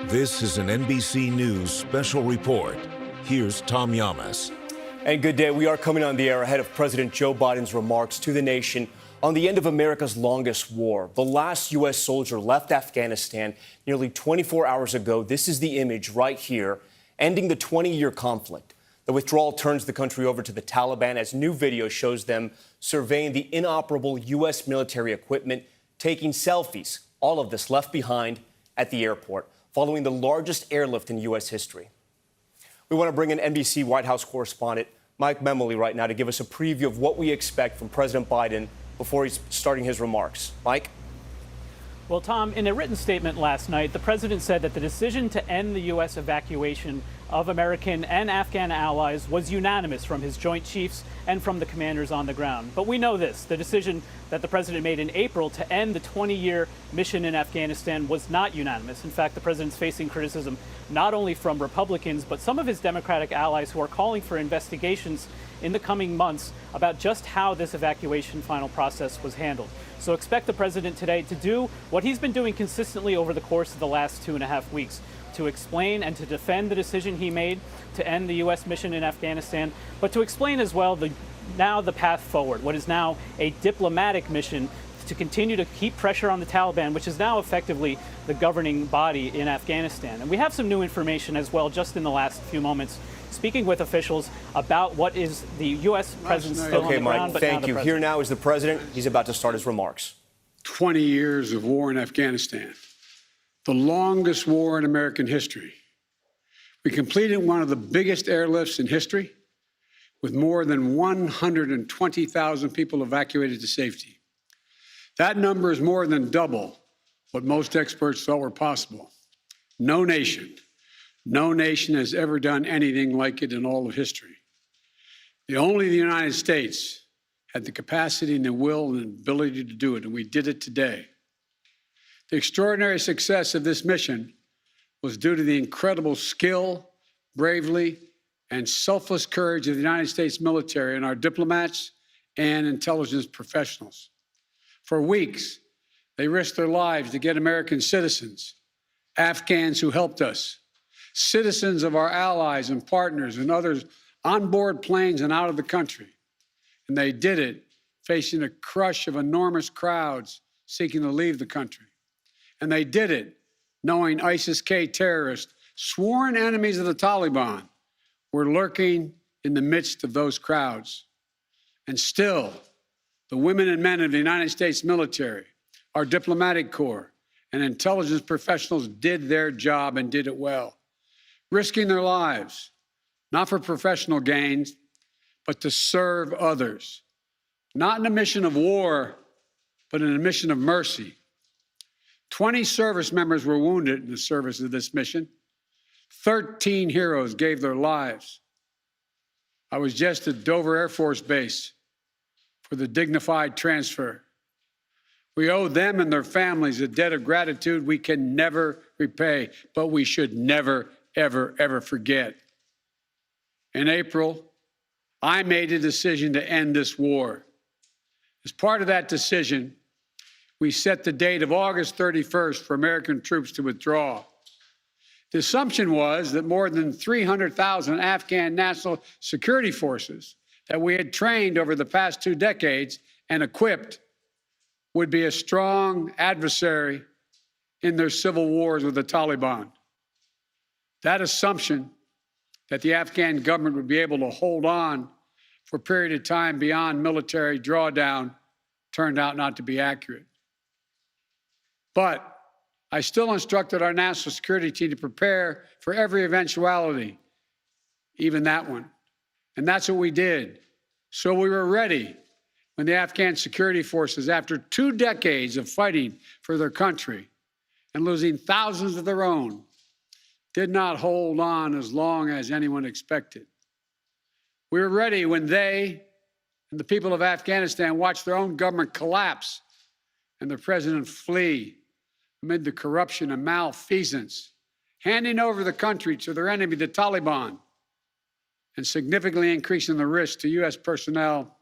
This is an NBC News special report. Here's Tom Yamas. And good day. We are coming on the air ahead of President Joe Biden's remarks to the nation on the end of America's longest war. The last U.S. soldier left Afghanistan nearly 24 hours ago. This is the image right here, ending the 20-year conflict. The withdrawal turns the country over to the Taliban as new video shows them surveying the inoperable U.S. military equipment, taking selfies, all of this left behind at the airport, following the largest airlift in U.S. history. We want to bring in NBC White House correspondent Mike Memoli right now to give us a preview of what we expect from President Biden before he's starting his remarks. Mike? Well, Tom, in a written statement last night, the president said that the decision to end the U.S. evacuation of American and Afghan allies was unanimous from his Joint Chiefs and from the commanders on the ground. But we know this, the decision that the president made in April to end the 20-year mission in Afghanistan was not unanimous. In fact, the president's facing criticism not only from Republicans, but some of his Democratic allies who are calling for investigations in the coming months about just how this evacuation final process was handled. So expect the president today to do what he's been doing consistently over the course of the last 2.5 weeks, to explain and to defend the decision he made to end the U.S. mission in Afghanistan, but to explain as well the path forward, what is now a diplomatic mission to continue to keep pressure on the Taliban, which is now effectively the governing body in Afghanistan. And we have some new information as well just in the last few moments, speaking with officials about what is the U.S. presence still on the ground. Mike, thank you. Here now is the president. He's about to start his remarks. 20 years of war in Afghanistan, the longest war in American history. We completed one of the biggest airlifts in history, with more than 120,000 people evacuated to safety. That number is more than double what most experts thought were possible. No nation has ever done anything like it in all of history. Only the United States had the capacity and the will and ability to do it, and we did it today. The extraordinary success of this mission was due to the incredible skill, bravery, and selfless courage of the United States military and our diplomats and intelligence professionals. For weeks, they risked their lives to get American citizens, Afghans who helped us, citizens of our allies and partners and others on board planes and out of the country. And they did it facing a crush of enormous crowds seeking to leave the country. And they did it knowing ISIS-K terrorists, sworn enemies of the Taliban, were lurking in the midst of those crowds. And still, the women and men of the United States military, our diplomatic corps, and intelligence professionals did their job and did it well, risking their lives, not for professional gains, but to serve others, not in a mission of war, but in a mission of mercy. 20 service members were wounded in the service of this mission. 13 heroes gave their lives. I was just at Dover Air Force Base for the dignified transfer. We owe them and their families a debt of gratitude we can never repay, but we should never, ever, ever forget. In April, I made a decision to end this war. As part of that decision, we set the date of August 31st for American troops to withdraw. The assumption was that more than 300,000 Afghan national security forces that we had trained over the past 2 decades and equipped would be a strong adversary in their civil wars with the Taliban. That assumption that the Afghan government would be able to hold on for a period of time beyond military drawdown turned out not to be accurate. But I still instructed our national security team to prepare for every eventuality, even that one. And that's what we did. So we were ready when the Afghan security forces, after 2 decades of fighting for their country and losing thousands of their own, did not hold on as long as anyone expected. We were ready when they and the people of Afghanistan watched their own government collapse and the president flee amid the corruption and malfeasance, handing over the country to their enemy, the Taliban, and significantly increasing the risk to U.S. personnel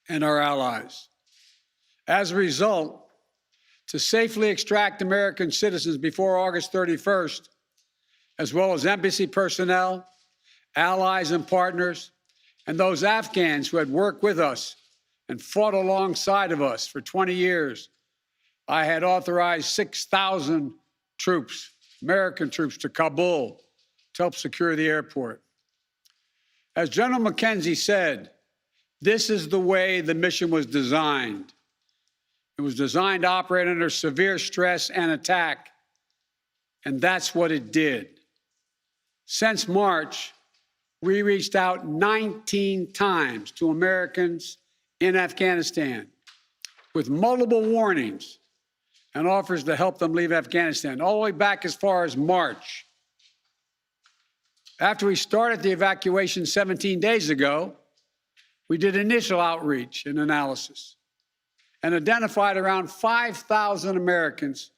and our allies. As a result, to safely extract American citizens before August 31st, as well as embassy personnel, allies and partners, and those Afghans who had worked with us and fought alongside of us for 20 years, I had authorized 6,000 troops, American troops, to Kabul to help secure the airport. As General McKenzie said, this is the way the mission was designed. It was designed to operate under severe stress and attack, and that's what it did. Since March, we reached out 19 times to Americans in Afghanistan with multiple warnings and offers to help them leave Afghanistan, all the way back as far as March. After we started the evacuation 17 days ago, we did initial outreach and analysis and identified around 5,000 Americans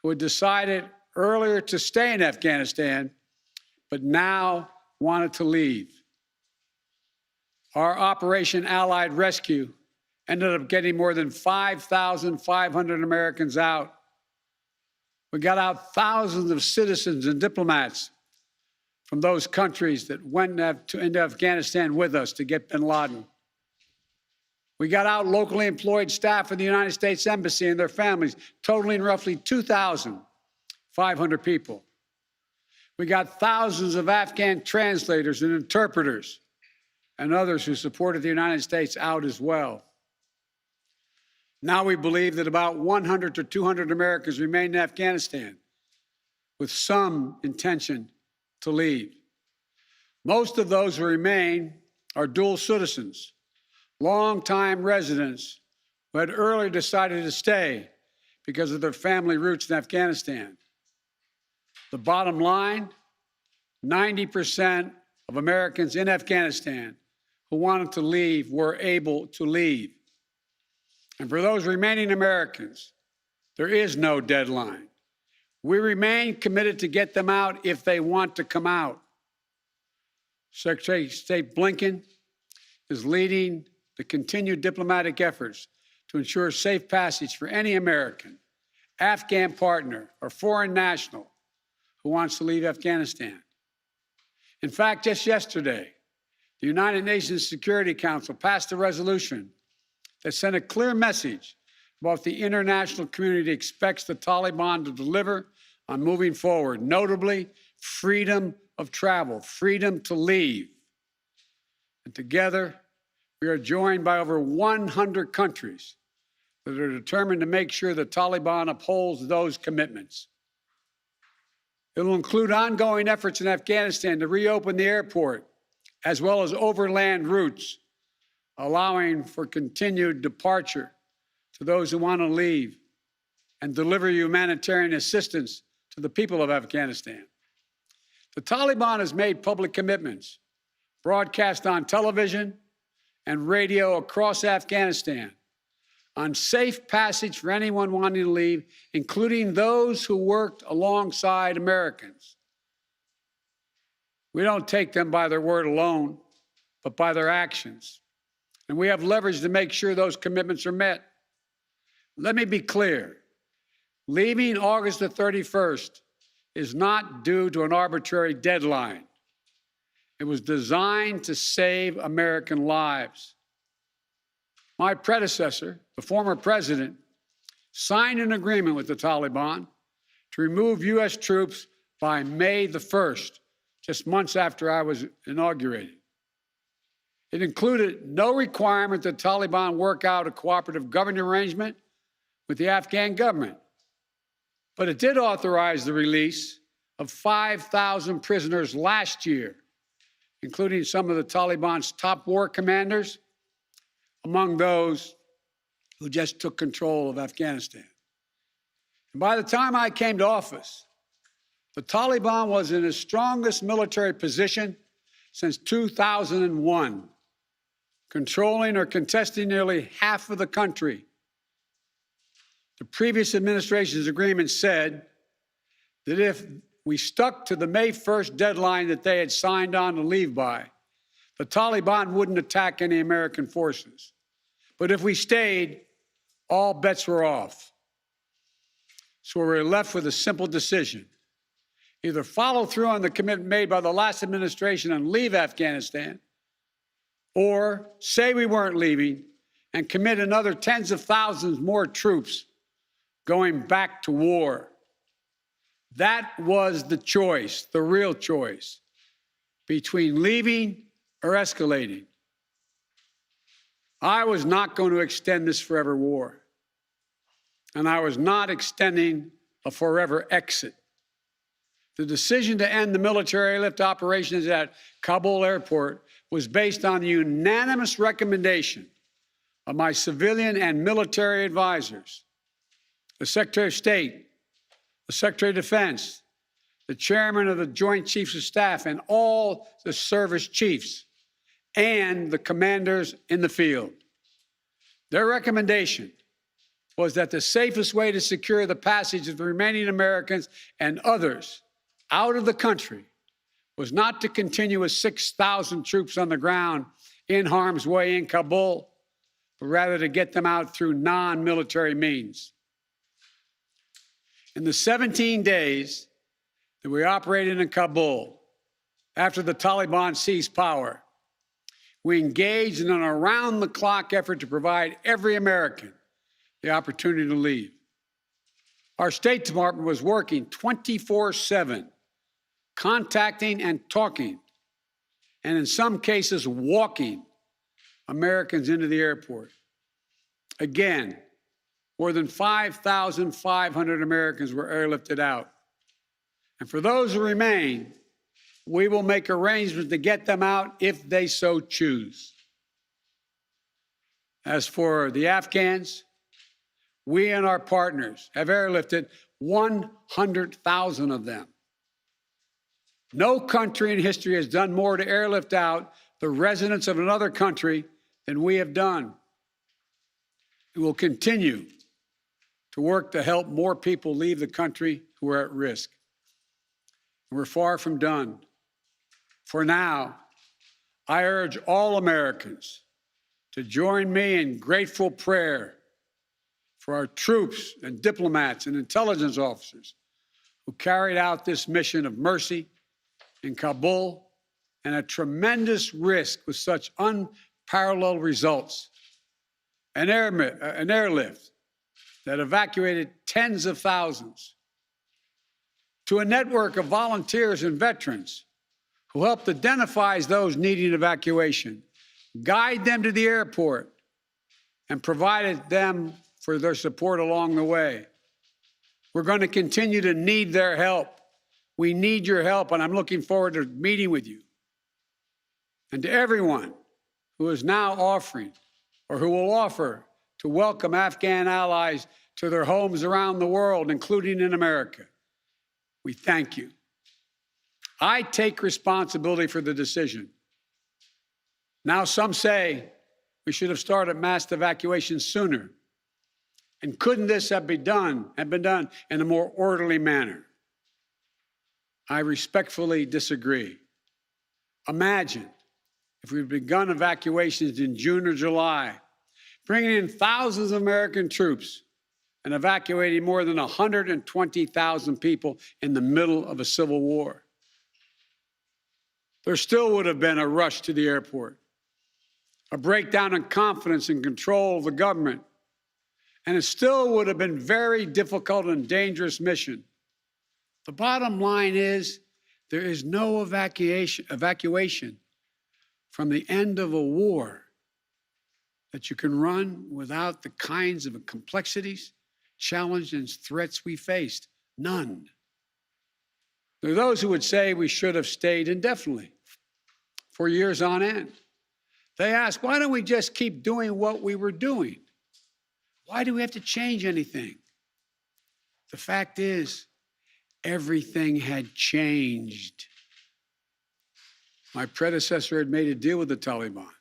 who had decided earlier to stay in Afghanistan, but now wanted to leave. Our Operation Allied Rescue ended up getting more than 5,500 Americans out. We got out thousands of citizens and diplomats from those countries that went into Afghanistan with us to get bin Laden. We got out locally employed staff of the United States Embassy and their families, totaling roughly 2,500 people. We got thousands of Afghan translators and interpreters and others who supported the United States out as well. Now we believe that about 100 to 200 Americans remain in Afghanistan with some intention to leave. Most of those who remain are dual citizens, longtime residents who had earlier decided to stay because of their family roots in Afghanistan. The bottom line, 90% of Americans in Afghanistan who wanted to leave were able to leave. And for those remaining Americans, there is no deadline. We remain committed to get them out if they want to come out. Secretary of State Blinken is leading the continued diplomatic efforts to ensure safe passage for any American, Afghan partner, or foreign national who wants to leave Afghanistan. In fact, just yesterday, the United Nations Security Council passed a resolution that sent a clear message about what the international community expects the Taliban to deliver on moving forward, notably freedom of travel, freedom to leave. And together, we are joined by over 100 countries that are determined to make sure the Taliban upholds those commitments. It will include ongoing efforts in Afghanistan to reopen the airport, as well as overland routes, allowing for continued departure to those who want to leave and deliver humanitarian assistance to the people of Afghanistan. The Taliban has made public commitments, broadcast on television and radio across Afghanistan, on safe passage for anyone wanting to leave, including those who worked alongside Americans. We don't take them by their word alone, but by their actions. And we have leverage to make sure those commitments are met. Let me be clear. Leaving August the 31st is not due to an arbitrary deadline. It was designed to save American lives. My predecessor, the former president, signed an agreement with the Taliban to remove U.S. troops by May the 1st, just months after I was inaugurated. It included no requirement that the Taliban work out a cooperative government arrangement with the Afghan government. But it did authorize the release of 5,000 prisoners last year, including some of the Taliban's top war commanders, among those who just took control of Afghanistan. And by the time I came to office, the Taliban was in its strongest military position since 2001, controlling or contesting nearly half of the country. The previous administration's agreement said that if we stuck to the May 1st deadline that they had signed on to leave by, the Taliban wouldn't attack any American forces. But if we stayed, all bets were off. So we're left with a simple decision. Either follow through on the commitment made by the last administration and leave Afghanistan, or say we weren't leaving and commit another tens of thousands more troops going back to war. That was the choice, the real choice, between leaving or escalating. I was not going to extend this forever war, and I was not extending a forever exit. The decision to end the military airlift operations at Kabul airport was based on the unanimous recommendation of my civilian and military advisors, the Secretary of State, the Secretary of Defense, the Chairman of the Joint Chiefs of Staff, and all the service chiefs, and the commanders in the field. Their recommendation was that the safest way to secure the passage of the remaining Americans and others out of the country was not to continue with 6,000 troops on the ground in harm's way in Kabul, but rather to get them out through non-military means. In the 17 days that we operated in Kabul, after the Taliban seized power, we engaged in an around-the-clock effort to provide every American the opportunity to leave. Our State Department was working 24/7, contacting and talking, and in some cases walking Americans into the airport. Again, more than 5,500 Americans were airlifted out. And for those who remain, we will make arrangements to get them out if they so choose. As for the Afghans, we and our partners have airlifted 100,000 of them. No country in history has done more to airlift out the residents of another country than we have done. We will continue to work to help more people leave the country who are at risk. We're far from done. For now, I urge all Americans to join me in grateful prayer for our troops and diplomats and intelligence officers who carried out this mission of mercy in Kabul and at tremendous risk with such unparalleled results. An airlift that evacuated tens of thousands, to a network of volunteers and veterans who helped identify those needing evacuation, guide them to the airport, and provided them for their support along the way. We're going to continue to need their help. We need your help, and I'm looking forward to meeting with you. And to everyone who is now offering or who will offer to welcome Afghan allies to their homes around the world, including in America, we thank you. I take responsibility for the decision. Now, some say we should have started mass evacuation sooner. And couldn't this have been done in a more orderly manner? I respectfully disagree. Imagine if we'd begun evacuations in June or July, bringing in thousands of American troops and evacuating more than 120,000 people in the middle of a civil war. There still would have been a rush to the airport, a breakdown in confidence and control of the government, and it still would have been a very difficult and dangerous mission. The bottom line is there is no evacuation from the end of a war that you can run without the kinds of complexities, challenges, and threats we faced. None. There are those who would say we should have stayed indefinitely for years on end. They ask, why don't we just keep doing what we were doing? Why do we have to change anything? The fact is, everything had changed. My predecessor had made a deal with the Taliban.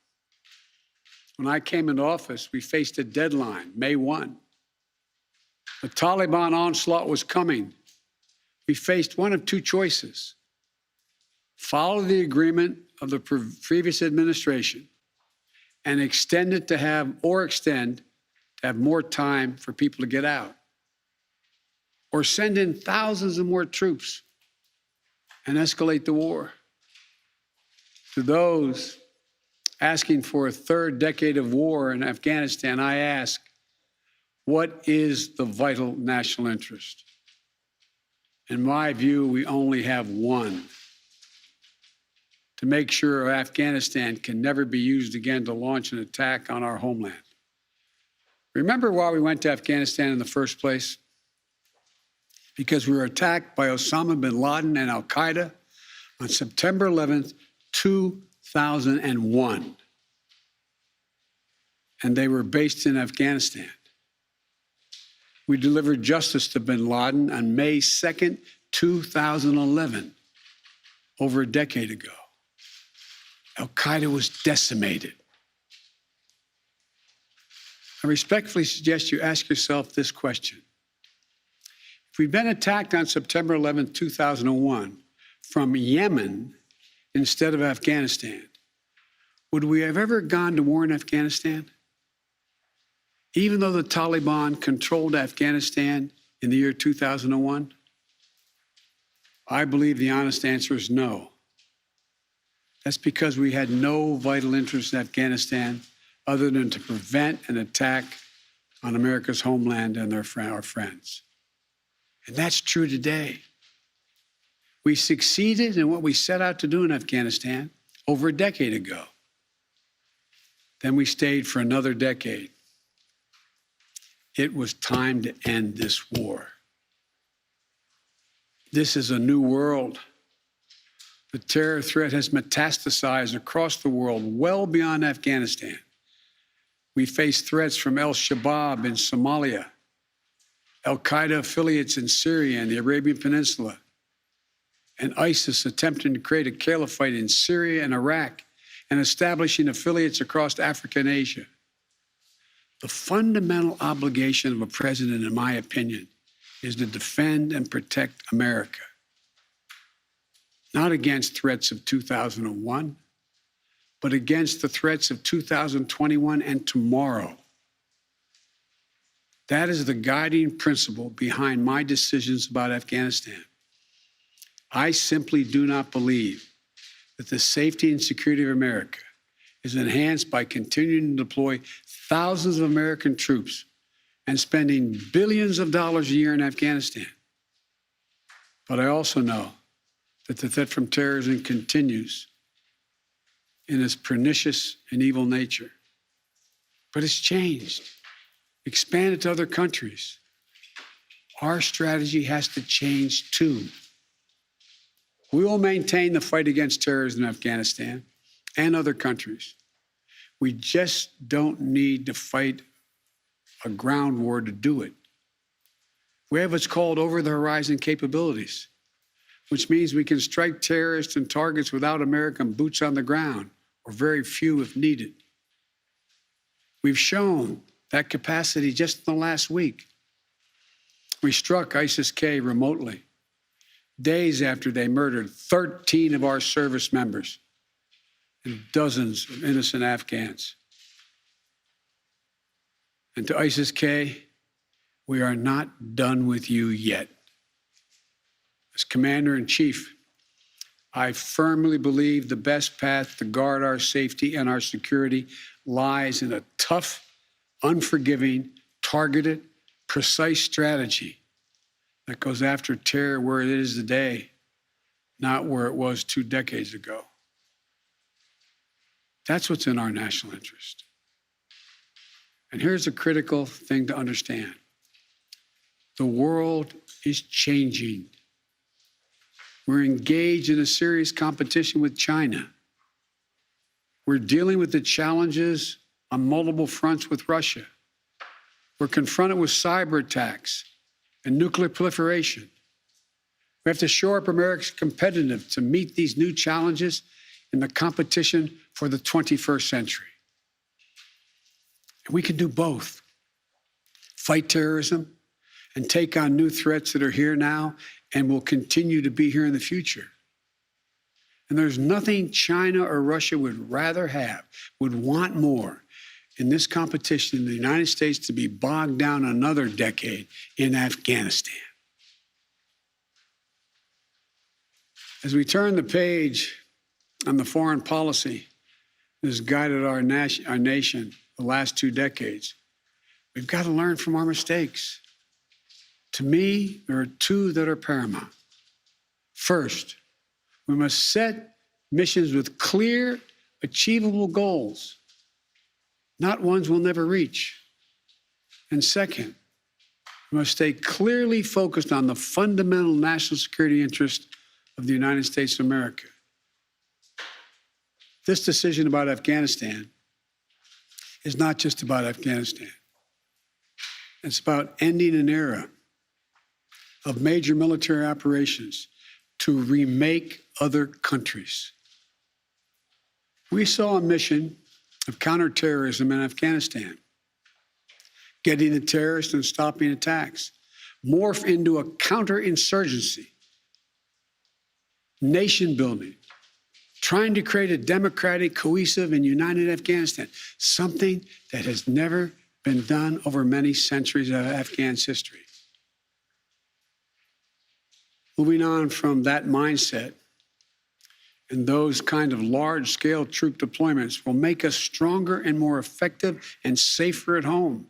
When I came into office, we faced a deadline, May 1. The Taliban onslaught was coming. We faced one of two choices: follow the agreement of the previous administration and extend to have more time for people to get out, or send in thousands of more troops and escalate the war. To those asking for a third decade of war in Afghanistan, I ask, what is the vital national interest? In my view, we only have one: to make sure Afghanistan can never be used again to launch an attack on our homeland. Remember why we went to Afghanistan in the first place? Because we were attacked by Osama bin Laden and Al Qaeda on September 11th, 2001. And they were based in Afghanistan. We delivered justice to bin Laden on May 2nd, 2011, over a decade ago. Al Qaeda was decimated. I respectfully suggest you ask yourself this question. If we'd been attacked on September 11, 2001, from Yemen instead of Afghanistan, would we have ever gone to war in Afghanistan? Even though the Taliban controlled Afghanistan in the year 2001? I believe the honest answer is no. That's because we had no vital interest in Afghanistan other than to prevent an attack on America's homeland and our friends. And that's true today. We succeeded in what we set out to do in Afghanistan over a decade ago. Then we stayed for another decade. It was time to end this war. This is a new world. The terror threat has metastasized across the world, well beyond Afghanistan. We face threats from al-Shabaab in Somalia, al-Qaeda affiliates in Syria and the Arabian Peninsula, and ISIS attempting to create a caliphate in Syria and Iraq and establishing affiliates across Africa and Asia. The fundamental obligation of a president, in my opinion, is to defend and protect America. Not against threats of 2001, but against the threats of 2021 and tomorrow. That is the guiding principle behind my decisions about Afghanistan. I simply do not believe that the safety and security of America is enhanced by continuing to deploy thousands of American troops and spending billions of dollars a year in Afghanistan. But I also know that the threat from terrorism continues in its pernicious and evil nature. But it's changed, expanded to other countries. Our strategy has to change too. We will maintain the fight against terrorism in Afghanistan and other countries. We just don't need to fight a ground war to do it. We have what's called over-the-horizon capabilities, which means we can strike terrorists and targets without American boots on the ground, or very few if needed. We've shown that capacity just in the last week. We struck ISIS-K remotely, days after they murdered 13 of our service members and dozens of innocent Afghans. And to ISIS-K, we are not done with you yet. As Commander-in-Chief, I firmly believe the best path to guard our safety and our security lies in a tough, unforgiving, targeted, precise strategy that goes after terror where it is today, not where it was 2 decades ago. That's what's in our national interest. And here's a critical thing to understand. The world is changing. We're engaged in a serious competition with China. We're dealing with the challenges on multiple fronts with Russia. We're confronted with cyber attacks and nuclear proliferation. We have to shore up America's competitiveness to meet these new challenges in the competition for the 21st century. And we can do both. Fight terrorism and take on new threats that are here now and will continue to be here in the future. And there's nothing China or Russia would rather have, would want more in this competition in the United States to be bogged down another decade in Afghanistan. As we turn the page on the foreign policy that has guided our nation the last 2 decades, we've got to learn from our mistakes. To me, there are 2 that are paramount. First, we must set missions with clear, achievable goals, not ones we'll never reach. And second, we must stay clearly focused on the fundamental national security interest of the United States of America. This decision about Afghanistan is not just about Afghanistan. It's about ending an era of major military operations to remake other countries. We saw a mission of counterterrorism in Afghanistan, getting the terrorists and stopping attacks, morph into a counterinsurgency, nation building, trying to create a democratic, cohesive, and united Afghanistan, something that has never been done over many centuries of Afghan history. Moving on from that mindset and those kind of large-scale troop deployments will make us stronger and more effective and safer at home.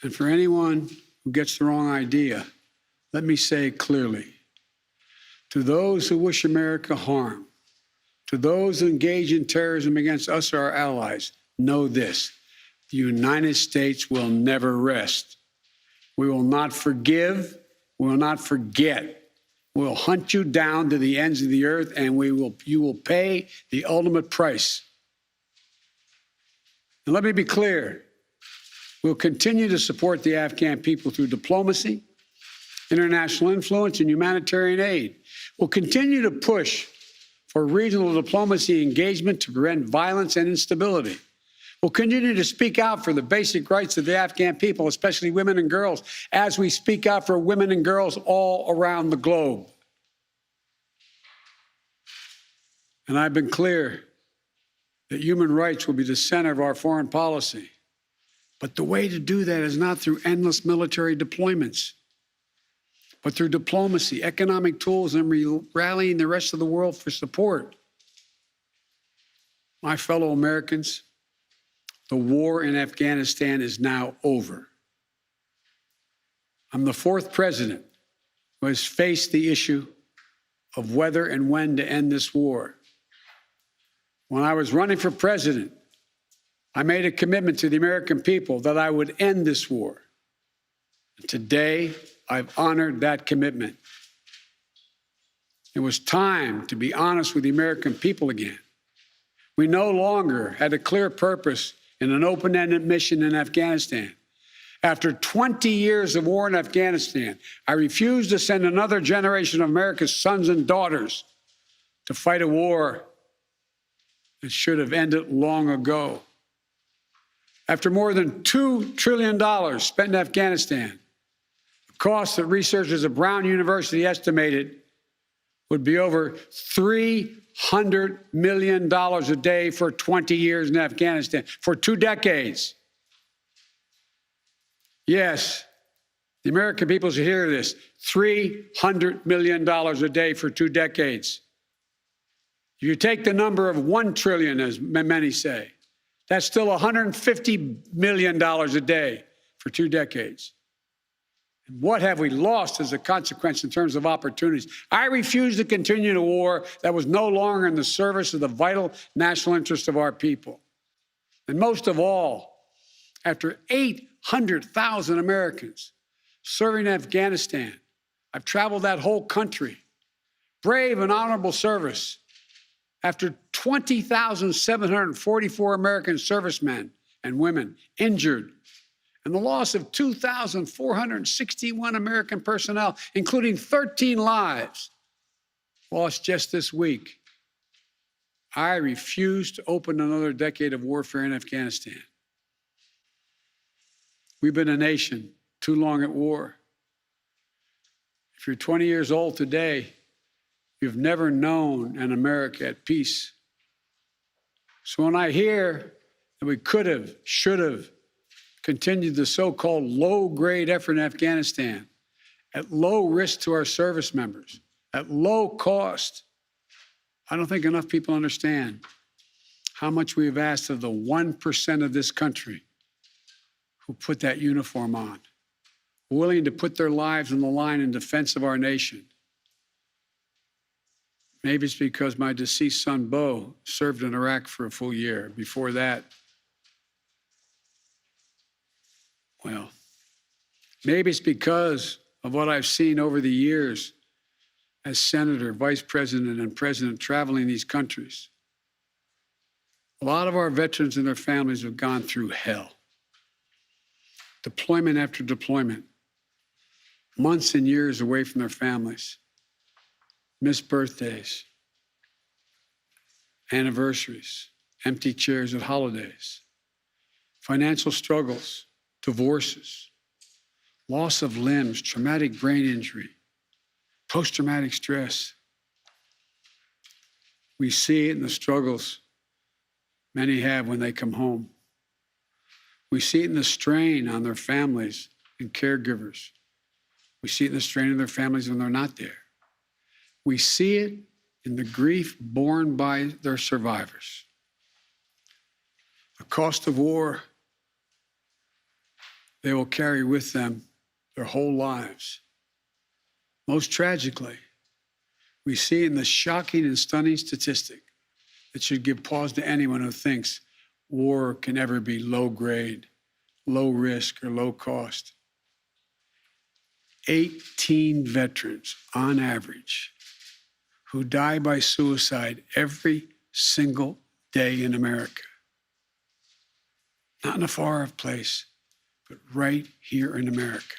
And for anyone who gets the wrong idea, let me say clearly, to those who wish America harm, to those who engage in terrorism against us or our allies, know this: the United States will never rest. We will not forgive. We will not forget. We will hunt you down to the ends of the earth, and you will pay the ultimate price. And let me be clear. We'll continue to support the Afghan people through diplomacy, international influence, and humanitarian aid. We'll continue to push for regional diplomacy engagement to prevent violence and instability. We'll continue to speak out for the basic rights of the Afghan people, especially women and girls, as we speak out for women and girls all around the globe. And I've been clear that human rights will be the center of our foreign policy. But the way to do that is not through endless military deployments, but through diplomacy, economic tools, and rallying the rest of the world for support. My fellow Americans, the war in Afghanistan is now over. I'm the 4th president who has faced the issue of whether and when to end this war. When I was running for president, I made a commitment to the American people that I would end this war. And today, I've honored that commitment. It was time to be honest with the American people again. We no longer had a clear purpose in an open-ended mission in Afghanistan. After 20 years of war in Afghanistan, I refuse to send another generation of America's sons and daughters to fight a war that should have ended long ago. After more than $2 trillion spent in Afghanistan, the cost that researchers at Brown University estimated would be over $300 million a day for 20 years in Afghanistan, for 2 decades. Yes, the American people should hear this: $300 million a day for 2 decades. If you take the number of $1 trillion, as many say, that's still $150 million a day for 2 decades. And what have we lost as a consequence in terms of opportunities? I refuse to continue a war that was no longer in the service of the vital national interest of our people. And most of all, after 800,000 Americans serving in Afghanistan, I've traveled that whole country, brave and honorable service. After 20,744 American servicemen and women injured, and the loss of 2,461 American personnel, including 13 lives lost just this week, I refuse to open another decade of warfare in Afghanistan. We've been a nation too long at war. If you're 20 years old today, you've never known an America at peace. So when I hear that we could have, should have continued the so-called low-grade effort in Afghanistan at low risk to our service members, at low cost. I don't think enough people understand how much we have asked of the 1% of this country who put that uniform on, willing to put their lives on the line in defense of our nation. Maybe it's because my deceased son, Bo, served in Iraq for a full year. Before that, well, maybe it's because of what I've seen over the years as senator, vice president, and president traveling these countries. A lot of our veterans and their families have gone through hell. Deployment after deployment, months and years away from their families, missed birthdays, anniversaries, empty chairs at holidays, financial struggles, divorces, loss of limbs, traumatic brain injury, post-traumatic stress. We see it in the struggles many have when they come home. We see it in the strain on their families and caregivers. We see it in the strain on their families when they're not there. We see it in the grief borne by their survivors. The cost of war they will carry with them their whole lives. Most tragically, we see in the shocking and stunning statistic that should give pause to anyone who thinks war can ever be low grade, low risk, or low cost. 18 veterans on average who die by suicide every single day in America. Not in a far-off place, but right here in America.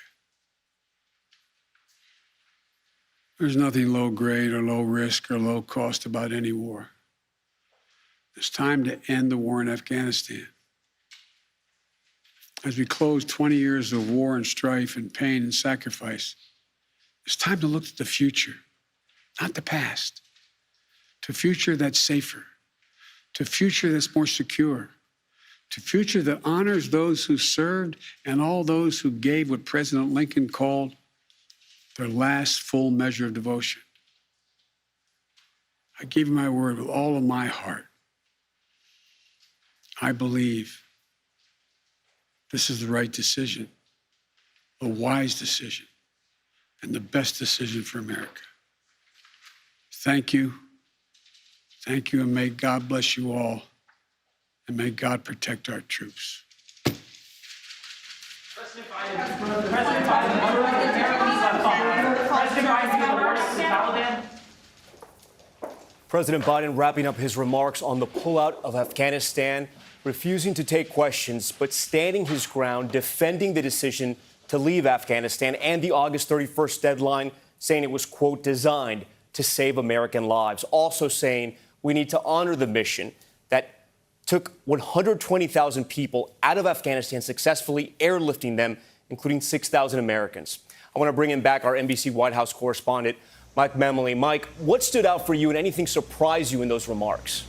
There's nothing low grade or low risk or low cost about any war. It's time to end the war in Afghanistan. As we close 20 years of war and strife and pain and sacrifice, it's time to look to the future, not the past, to a future that's safer, to a future that's more secure, to a future that honors those who served and all those who gave what President Lincoln called their last full measure of devotion. I give you my word with all of my heart. I believe this is the right decision, a wise decision, and the best decision for America. Thank you. Thank you, and may God bless you all, and may God protect our troops. President Biden wrapping up his remarks on the pullout of Afghanistan, refusing to take questions, but standing his ground, defending the decision to leave Afghanistan and the August 31st deadline, saying it was, quote, designed to save American lives. Also saying we need to honor the mission that took 120,000 people out of Afghanistan, successfully airlifting them, including 6,000 Americans. I want to bring in back our NBC White House correspondent, Mike Memoli. Mike, what stood out for you and anything surprised you in those remarks?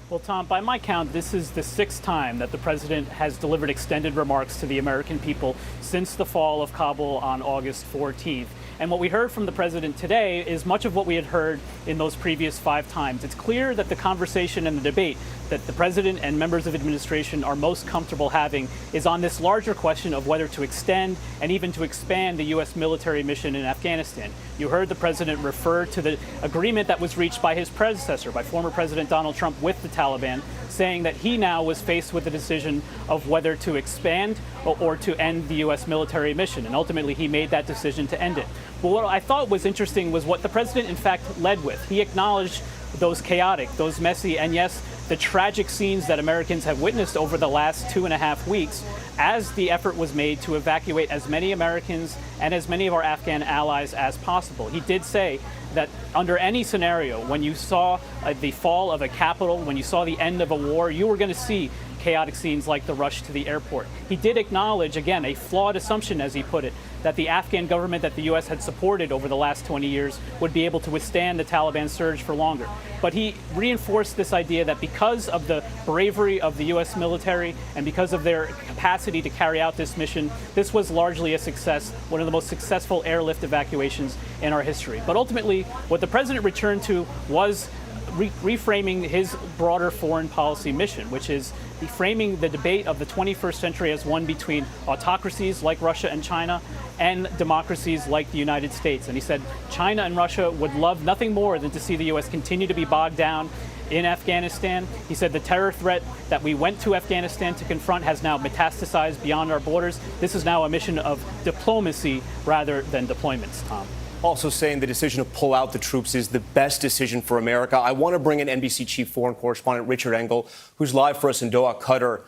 Well, Tom, by my count, this is the sixth time that the president has delivered extended remarks to the American people since the fall of Kabul on August 14th. And what we heard from the president today is much of what we had heard in those previous 5 times. It's clear that the conversation and the debate that the president and members of administration are most comfortable having is on this larger question of whether to extend and even to expand the U.S. military mission in Afghanistan. You heard the president refer to the agreement that was reached by his predecessor, by former President Donald Trump with the Taliban, saying that he now was faced with the decision of whether to expand or to end the U.S. military mission. And ultimately, he made that decision to end it. But what I thought was interesting was what the president, in fact, led with. He acknowledged those chaotic, those messy, and yes, the tragic scenes that Americans have witnessed over the last 2.5 weeks as the effort was made to evacuate as many Americans and as many of our Afghan allies as possible. He did say that under any scenario, when you saw the fall of a capital, when you saw the end of a war, you were going to see chaotic scenes like the rush to the airport. He did acknowledge, again, a flawed assumption, as he put it, that the Afghan government that the U.S. had supported over the last 20 years would be able to withstand the Taliban surge for longer. But he reinforced this idea that because of the bravery of the U.S. military and because of their capacity to carry out this mission, this was largely a success, one of the most successful airlift evacuations in our history. But ultimately, what the president returned to was reframing his broader foreign policy mission, which is framing the debate of the 21st century as one between autocracies like Russia and China and democracies like the United States. And he said China and Russia would love nothing more than to see the U.S. continue to be bogged down in Afghanistan. He said the terror threat that we went to Afghanistan to confront has now metastasized beyond our borders. This is now a mission of diplomacy rather than deployments, Tom. Also saying the decision to pull out the troops is the best decision for America. I want to bring in NBC chief foreign correspondent Richard Engel, who's live for us in Doha, Qatar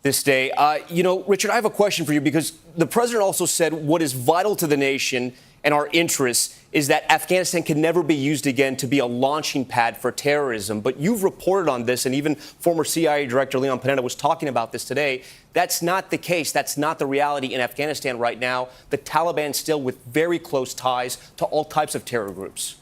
this day. Richard, I have a question for you because the president also said what is vital to the nation and our interests is that Afghanistan can never be used again to be a launching pad for terrorism. But you've reported on this, and even former CIA Director Leon Panetta was talking about this today. That's not the case. That's not the reality in Afghanistan right now. The Taliban still with very close ties to all types of terror groups.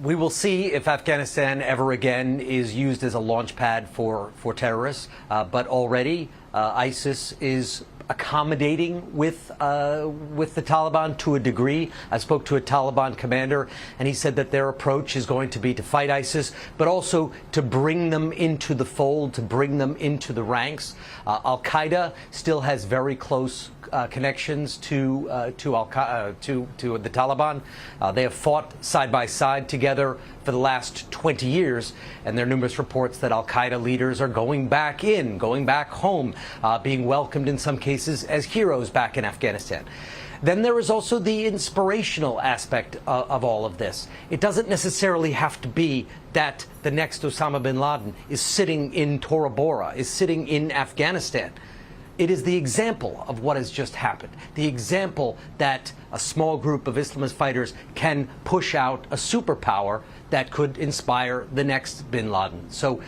We will see if Afghanistan ever again is used as a launch pad for terrorists. But already ISIS is accommodating with the Taliban to a degree. I spoke to a Taliban commander, and he said that their approach is going to be to fight ISIS, but also to bring them into the fold, to bring them into the ranks. Al-Qaeda still has very close connections to the Taliban. They have fought side by side together for the last 20 years, and there are numerous reports that Al-Qaeda leaders are going back home, being welcomed in some cases as heroes back in Afghanistan. Then there is also the inspirational aspect of all of this. It doesn't necessarily have to be that the next Osama bin Laden is sitting in Tora Bora, is sitting in Afghanistan. It is the example of what has just happened, the example that a small group of Islamist fighters can push out a superpower that could inspire the next bin Laden. So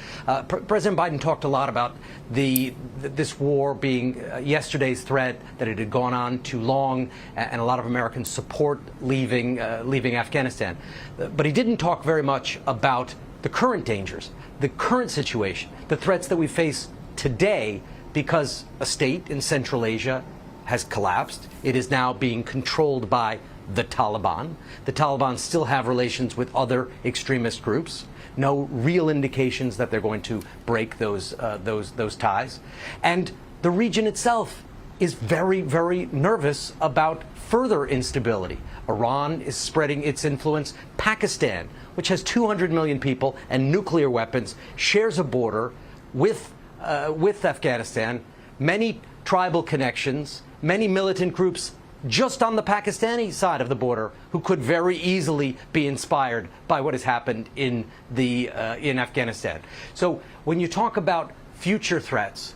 President Biden talked a lot about this war being yesterday's threat, that it had gone on too long, and a lot of Americans support leaving Afghanistan. But he didn't talk very much about the current dangers, the current situation, the threats that we face today, because a state in Central Asia has collapsed. It is now being controlled by the Taliban. The Taliban still have relations with other extremist groups. No real indications that they're going to break those ties. And the region itself is very, very nervous about further instability. Iran is spreading its influence. Pakistan, which has 200 million people and nuclear weapons, shares a border with Afghanistan, many tribal connections, many militant groups just on the Pakistani side of the border who could very easily be inspired by what has happened in Afghanistan. So when you talk about future threats,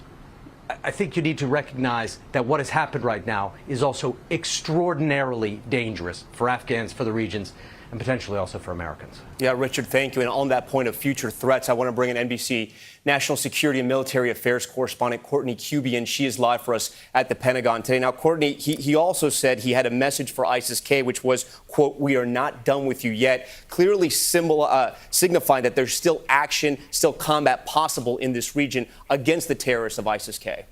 I think you need to recognize that what has happened right now is also extraordinarily dangerous for Afghans, for the regions, and potentially also for Americans. Yeah, Richard, thank you. And on that point of future threats, I want to bring in NBC National Security and Military Affairs correspondent Courtney Kubian. She is live for us at the Pentagon today. Now, Courtney, he also said he had a message for ISIS-K, which was, quote, "We are not done with you yet," clearly signifying that there's still action, still combat possible in this region against the terrorists of ISIS-K.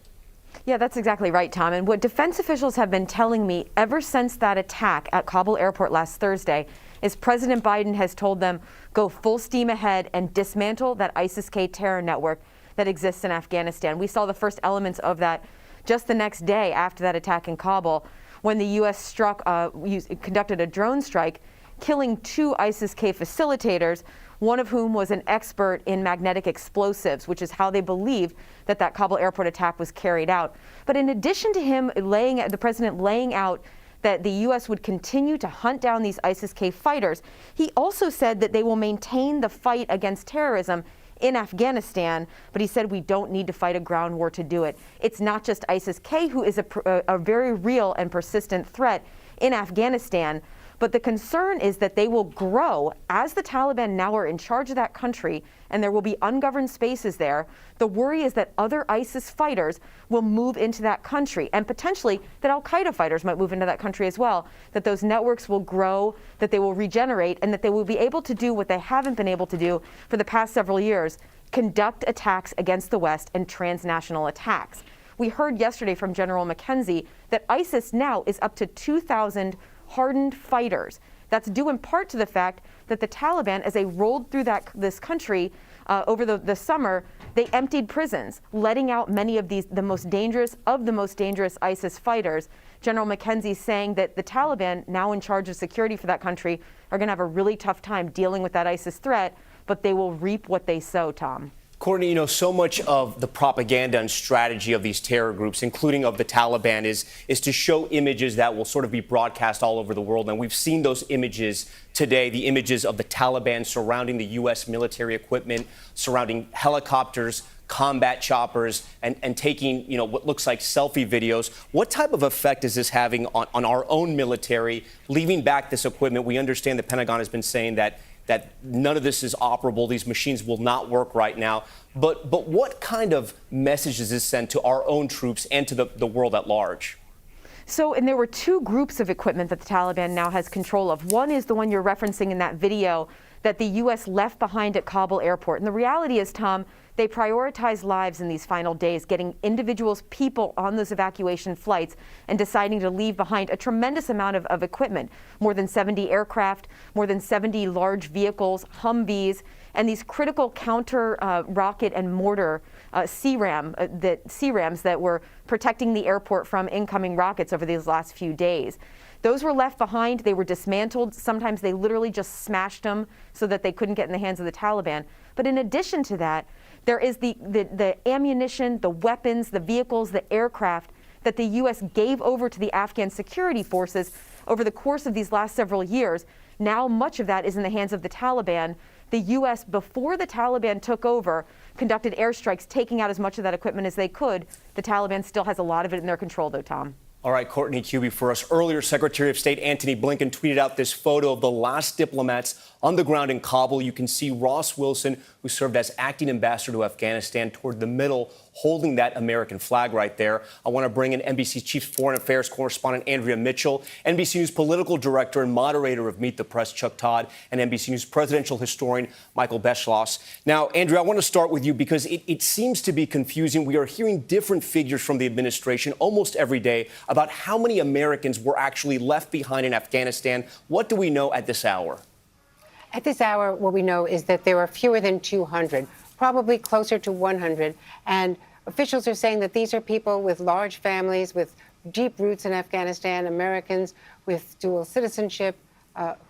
Yeah, that's exactly right, Tom. And what defense officials have been telling me ever since that attack at Kabul airport last Thursday is President Biden has told them, go full steam ahead and dismantle that ISIS-K terror network that exists in Afghanistan. We saw the first elements of that just the next day after that attack in Kabul, when the U.S. conducted a drone strike, killing 2 ISIS-K facilitators, one of whom was an expert in magnetic explosives, which is how they believed that Kabul airport attack was carried out. But in addition to him the president laying out that the U.S. would continue to hunt down these ISIS-K fighters, he also said that they will maintain the fight against terrorism in Afghanistan, but he said we don't need to fight a ground war to do it. It's not just ISIS-K who is a very real and persistent threat in Afghanistan, But the concern is that they will grow as the Taliban now are in charge of that country, and there will be ungoverned spaces there. The worry is that other ISIS fighters will move into that country, and potentially that al-Qaeda fighters might move into that country as well, that those networks will grow, that they will regenerate, and that they will be able to do what they haven't been able to do for the past several years, conduct attacks against the West and transnational attacks. We heard yesterday from General McKenzie that ISIS now is up to 2,000 hardened fighters. That's due in part to the fact that the Taliban, as they rolled through this country over the summer, they emptied prisons, letting out many of the most dangerous ISIS fighters. General McKenzie saying that the Taliban, now in charge of security for that country, are going to have a really tough time dealing with that ISIS threat, but they will reap what they sow, Tom. Courtney, so much of the propaganda and strategy of these terror groups, including of the Taliban, is to show images that will sort of be broadcast all over the world. And we've seen those images today, the images of the Taliban surrounding the U.S. military equipment, surrounding helicopters, combat choppers, and taking, what looks like selfie videos. What type of effect is this having on our own military, leaving back this equipment? We understand the Pentagon has been saying that none of this is operable. These machines will not work right now. But what kind of message does this send to our own troops and to the world at large? And there were two groups of equipment that the Taliban now has control of. One is the one you're referencing in that video that the U.S. left behind at Kabul airport. And the reality is, Tom, they prioritize lives in these final days, getting individuals, people on those evacuation flights and deciding to leave behind a tremendous amount of equipment, more than 70 aircraft, more than 70 large vehicles, Humvees, and these critical counter rocket and mortar CRAMs that were protecting the airport from incoming rockets over these last few days. Those were left behind. They were dismantled. Sometimes they literally just smashed them so that they couldn't get in the hands of the Taliban. But in addition to that, there is the ammunition, the weapons, the vehicles, the aircraft that the U.S. gave over to the Afghan security forces over the course of these last several years. Now much of that is in the hands of the Taliban. The U.S., before the Taliban took over, conducted airstrikes, taking out as much of that equipment as they could. The Taliban still has a lot of it in their control, though, Tom. All right, Courtney Kubian for us. Earlier, Secretary of State Antony Blinken tweeted out this photo of the last diplomats on the ground in Kabul. You can see Ross Wilson, who served as acting ambassador to Afghanistan, toward the middle, holding that American flag right there. I want to bring in NBC's chief foreign affairs correspondent, Andrea Mitchell, NBC News political director and moderator of Meet the Press, Chuck Todd, and NBC News presidential historian, Michael Beschloss. Now, Andrea, I want to start with you because it seems to be confusing. We are hearing different figures from the administration almost every day about how many Americans were actually left behind in Afghanistan. What do we know at this hour? At this hour, what we know is that there are fewer than 200, probably closer to 100. And officials are saying that these are people with large families, with deep roots in Afghanistan, Americans with dual citizenship,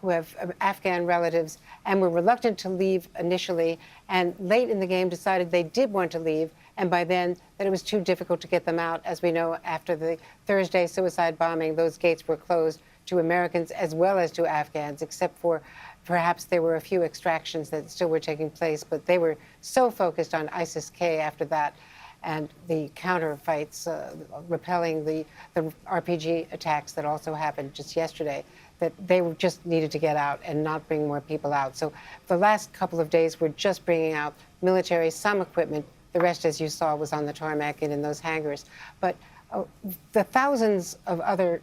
who have Afghan relatives, and were reluctant to leave initially, and late in the game decided they did want to leave, and by then that it was too difficult to get them out. As we know, after the Thursday suicide bombing, those gates were closed to Americans as well as to Afghans, except for perhaps there were a few extractions that still were taking place, but they were so focused on ISIS-K after that and the counter fights, repelling the RPG attacks that also happened just yesterday, that they just needed to get out and not bring more people out. So the last couple of days, we're just bringing out military, some equipment. The rest, as you saw, was on the tarmac and in those hangars. But the thousands of others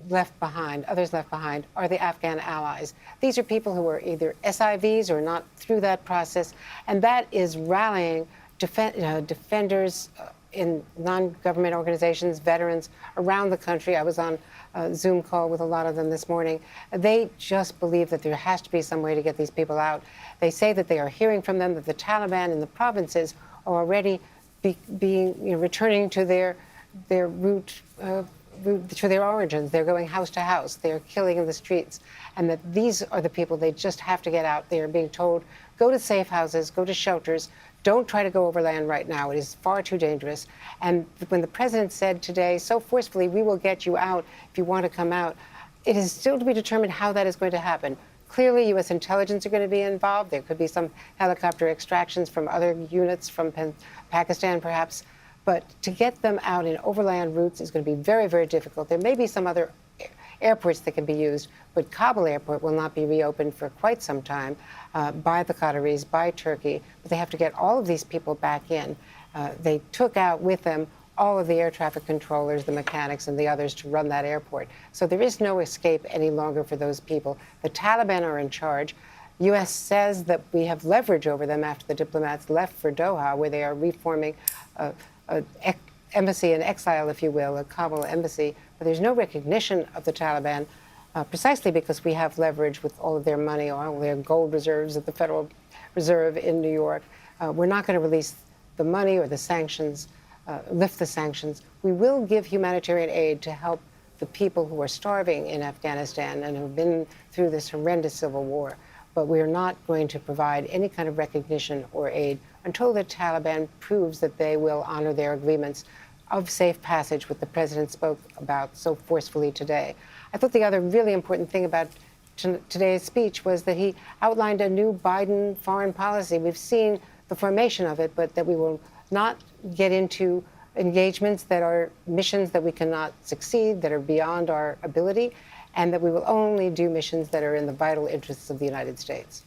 left behind are the Afghan allies. These are people who are either SIVs or not through that process, and that is rallying defenders in non-government organizations, veterans around the country. I was on a Zoom call with a lot of them this morning. They just believe that there has to be some way to get these people out. They say that they are hearing from them, that the Taliban in the provinces are already returning to their root to their origins. They're going house to house. They're killing in the streets. And that these are the people they just have to get out. They are being told, go to safe houses, go to shelters. Don't try to go overland right now. It is far too dangerous. And when the president said today so forcefully, we will get you out if you want to come out, it is still to be determined how that is going to happen. Clearly, U.S. intelligence are going to be involved. There could be some helicopter extractions from other units from Pakistan, perhaps. But to get them out in overland routes is going to be very, very difficult. There may be some other airports that can be used. But Kabul airport will not be reopened for quite some time by the Qataris, by Turkey. But they have to get all of these people back in. They took out with them all of the air traffic controllers, the mechanics, and the others to run that airport. So there is no escape any longer for those people. The Taliban are in charge. U.S. says that we have leverage over them after the diplomats left for Doha, where they are reforming an embassy in exile, if you will, a Kabul embassy. But there's no recognition of the Taliban, precisely because we have leverage with all of their money, all their gold reserves at the Federal Reserve in New York. We're not going to release the money or the sanctions, lift the sanctions. We will give humanitarian aid to help the people who are starving in Afghanistan and have been through this horrendous civil war. But we are not going to provide any kind of recognition or aid until the Taliban proves that they will honor their agreements of safe passage, what the president spoke about so forcefully today. I thought the other really important thing about today's speech was that he outlined a new Biden foreign policy. We've seen the formation of it, but that we will not get into engagements that are missions that we cannot succeed, that are beyond our ability, and that we will only do missions that are in the vital interests of the United States.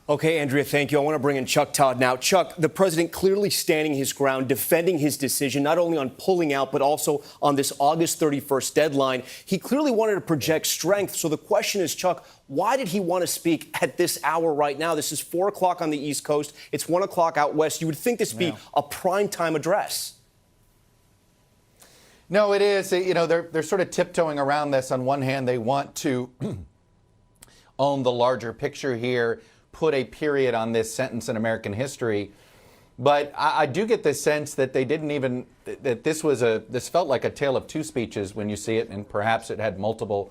Okay, Andrea, thank you. I want to bring in Chuck Todd now. Chuck, the president clearly standing his ground, defending his decision, not only on pulling out, but also on this August 31st deadline. He clearly wanted to project strength. So the question is, Chuck, why did he want to speak at this hour right now? This is 4 o'clock on the East Coast. It's 1 o'clock out west. You would think this would be a primetime address. No, it is. You know, they're sort of tiptoeing around this. On one hand, they want to own the larger picture here, put a period on this sentence in American history. But I do get the sense that they didn't even, that this felt like a tale of two speeches when you see it, and perhaps it had multiple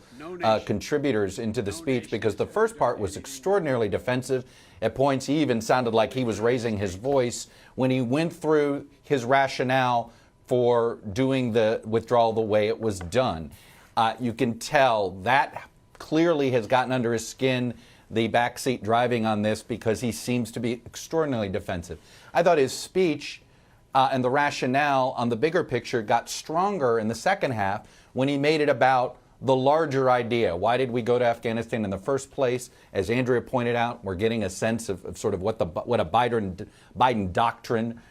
contributors into the speech, because the first part was extraordinarily defensive. At points, he even sounded like he was raising his voice when he went through his rationale for doing the withdrawal the way it was done. You can tell that clearly has gotten under his skin, the backseat driving on this, because he seems to be extraordinarily defensive. I thought his speech and the rationale on the bigger picture got stronger in the second half when he made it about the larger idea. Why did we go to Afghanistan in the first place? As Andrea pointed out, we're getting a sense of sort of what a Biden doctrine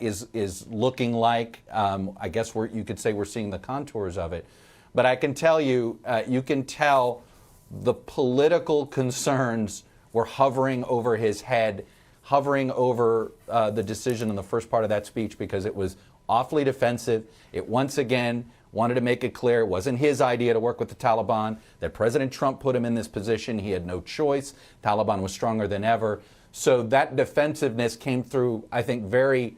is looking like. I guess you could say we're seeing the contours of it. But I can tell you, you can tell the political concerns were hovering over his head, hovering over the decision in the first part of that speech, because it was awfully defensive. It once again wanted to make it clear it wasn't his idea to work with the Taliban, that President Trump put him in this position. He had no choice. Taliban was stronger than ever. So that defensiveness came through, I think, very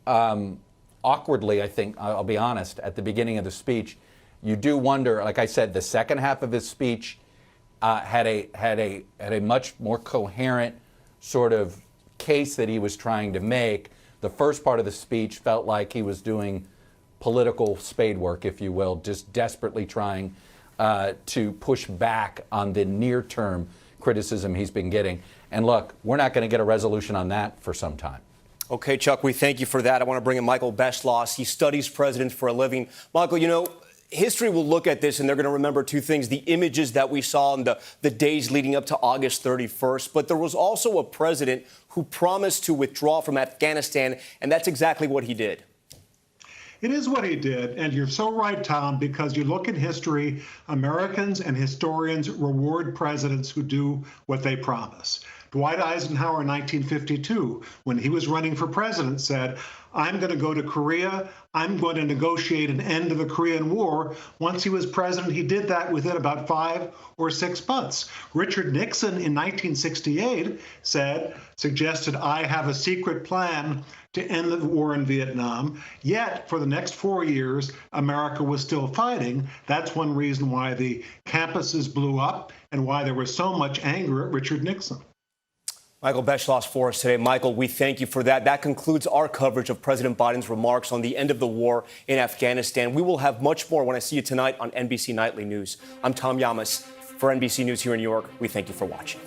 awkwardly, I think, I'll be honest, at the beginning of the speech. You do wonder, like I said, the second half of his speech had a much more coherent sort of case that he was trying to make. The first part of the speech felt like he was doing political spade work, if you will, just desperately trying to push back on the near-term criticism he's been getting. And look, we're not going to get a resolution on that for some time. Okay, Chuck, we thank you for that. I want to bring in Michael Beschloss. He studies presidents for a living. Michael, you know, history will look at this and they're going to remember two things: the images that we saw in the days leading up to August 31st. But there was also a president who promised to withdraw from Afghanistan, and that's exactly what he did. It is what he did. And you're so right, Tom, because you look at history, Americans and historians reward presidents who do what they promise. Dwight Eisenhower in 1952, when he was running for president, said, I'm going to go to Korea. I'm going to negotiate an end to the Korean War. Once he was president, he did that within about 5 or 6 months. Richard Nixon in 1968 suggested, I have a secret plan to end the war in Vietnam. Yet, for the next 4 years, America was still fighting. That's one reason why the campuses blew up and why there was so much anger at Richard Nixon. Michael Beschloss for us today. Michael, we thank you for that. That concludes our coverage of President Biden's remarks on the end of the war in Afghanistan. We will have much more when I see you tonight on NBC Nightly News. I'm Tom Llamas for NBC News here in New York. We thank you for watching.